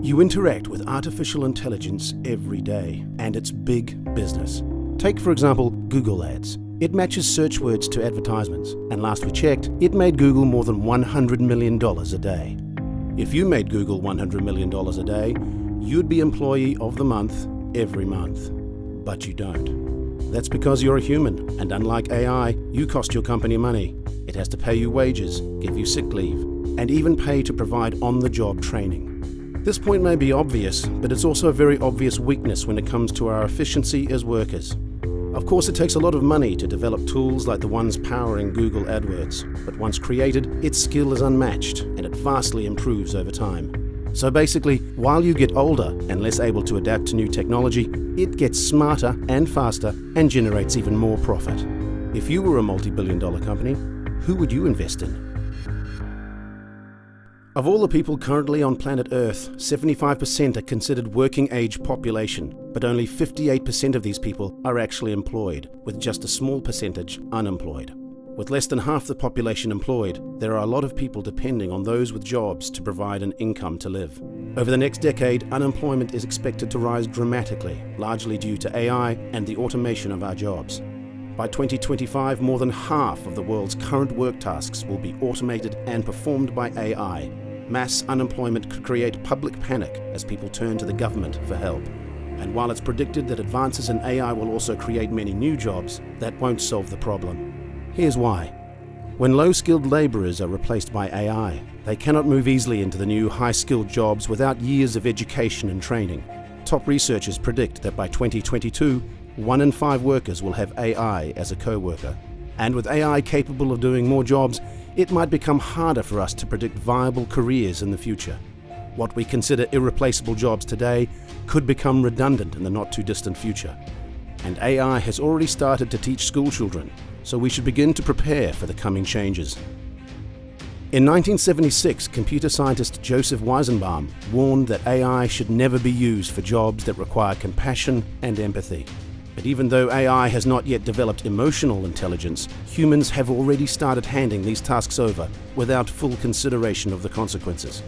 You interact with artificial intelligence every day, and it's big business. Take, for example, Google Ads. It matches search words to advertisements, and last we checked, it made Google more than $100 million a day. If you made Google $100 million a day, you'd be Employee of the Month every month. But you don't. That's because you're a human, and unlike AI, you cost your company money. It has to pay you wages, give you sick leave, and even pay to provide on-the-job training. This point may be obvious, but it's also a very obvious weakness when it comes to our efficiency as workers. Of course, it takes a lot of money to develop tools like the ones powering Google AdWords, but once created, its skill is unmatched, and it vastly improves over time. So basically, while you get older and less able to adapt to new technology, it gets smarter and faster and generates even more profit. If you were a multi-billion-dollar company, who would you invest in? Of all the people currently on planet Earth, 75% are considered working-age population, but only 58% of these people are actually employed, with just a small percentage unemployed. With less than half the population employed, there are a lot of people depending on those with jobs to provide an income to live. Over the next decade, unemployment is expected to rise dramatically, largely due to AI and the automation of our jobs. By 2025, more than half of the world's current work tasks will be automated and performed by AI. Mass unemployment could create public panic as people turn to the government for help. And while it's predicted that advances in AI will also create many new jobs, that won't solve the problem. Here's why. When low-skilled laborers are replaced by AI, they cannot move easily into the new high-skilled jobs without years of education and training. Top researchers predict that by 2022, 1 in 5 workers will have AI as a co-worker. And with AI capable of doing more jobs, it might become harder for us to predict viable careers in the future. What we consider irreplaceable jobs today could become redundant in the not-too-distant future. And AI has already started to teach school children, so we should begin to prepare for the coming changes. In 1976, computer scientist Joseph Weizenbaum warned that AI should never be used for jobs that require compassion and empathy. But even though AI has not yet developed emotional intelligence, humans have already started handing these tasks over without full consideration of the consequences.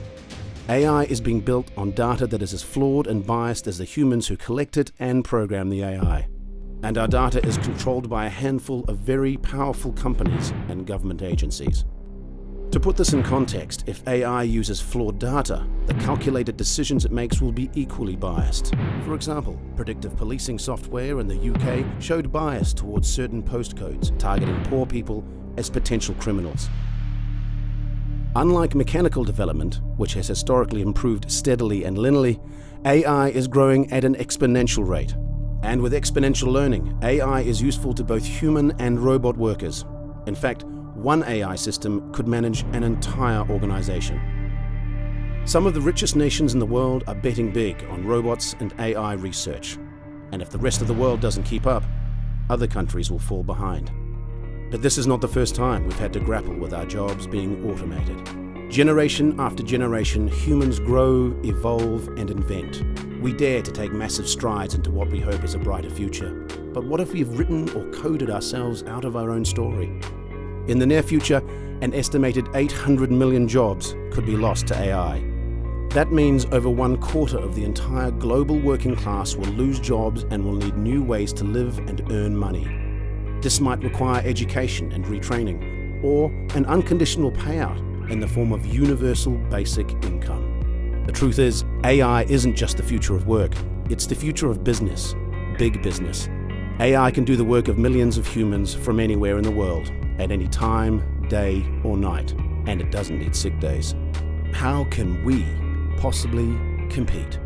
AI is being built on data that is as flawed and biased as the humans who collect it and program the AI. And our data is controlled by a handful of very powerful companies and government agencies. To put this in context, if AI uses flawed data, the calculated decisions it makes will be equally biased. For example, predictive policing software in the UK showed bias towards certain postcodes, targeting poor people as potential criminals. Unlike mechanical development, which has historically improved steadily and linearly, AI is growing at an exponential rate. And with exponential learning, AI is useful to both human and robot workers. In fact, one AI system could manage an entire organization. Some of the richest nations in the world are betting big on robots and AI research. And if the rest of the world doesn't keep up, other countries will fall behind. But this is not the first time we've had to grapple with our jobs being automated. Generation after generation, humans grow, evolve, and invent. We dare to take massive strides into what we hope is a brighter future. But what if we've written or coded ourselves out of our own story? In the near future, an estimated 800 million jobs could be lost to AI. That means over 1/4 of the entire global working class will lose jobs and will need new ways to live and earn money. This might require education and retraining, or an unconditional payout in the form of universal basic income. The truth is, AI isn't just the future of work, it's the future of business, big business. AI can do the work of millions of humans from anywhere in the world, at any time, day or night, and it doesn't need sick days. How can we possibly compete?